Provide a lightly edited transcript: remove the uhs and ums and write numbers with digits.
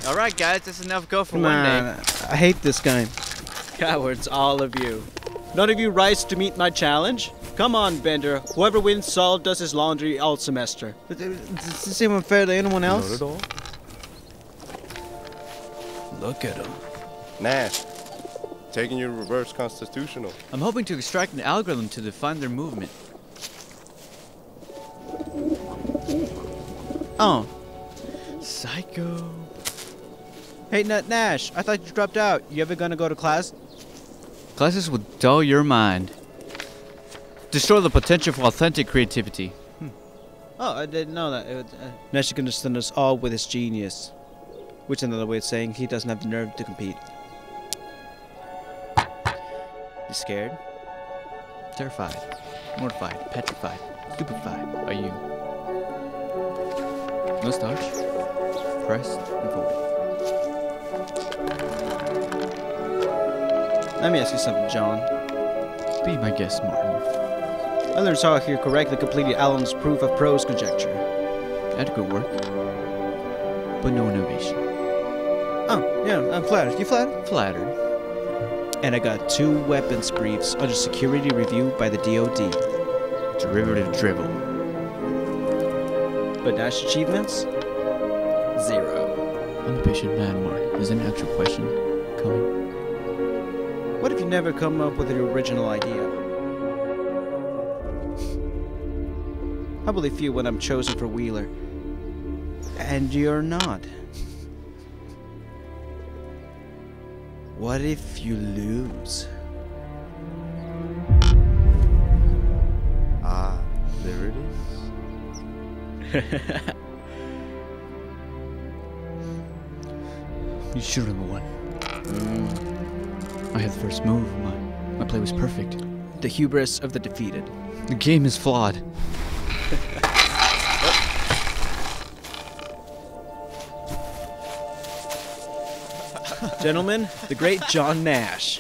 Alright guys, that's enough go for Come one on, day. I hate this game. Cowards, all of you. None of you rise to meet my challenge? Come on, Bender. Whoever wins, Saul does his laundry all semester. Does this seem unfair to anyone else? Not at all. Look at him. Nash, taking you reverse constitutional. I'm hoping to extract an algorithm to define their movement. Oh. Psycho. Hey, Nash, I thought you dropped out. You ever gonna go to class? Classes will dull your mind. Destroy the potential for authentic creativity. Oh, I didn't know that. Nash is gonna stun us all with his genius. Which is another way of saying he doesn't have the nerve to compete. You scared? Terrified, mortified, petrified, stupefied are you. No starch, pressed and forward. Let me ask you something, John. Be my guest, Martin. I learned Saul here correctly completed Alan's proof of prose conjecture. Adequate work, but no innovation. Oh, yeah, I'm flattered. You flattered? Flattered. And I got 2 weapons briefs under security review by the DOD. Derivative drivel. But Nash achievements? 0. I'm a patient man, Martin. Is an actual question coming? What if you never come up with an original idea? I will feel when I'm chosen for Wheeler. And you're not. What if you lose? Ah, there it is. You should have won. I had the first move. My play was perfect. The hubris of the defeated. The game is flawed. Gentlemen, the great John Nash.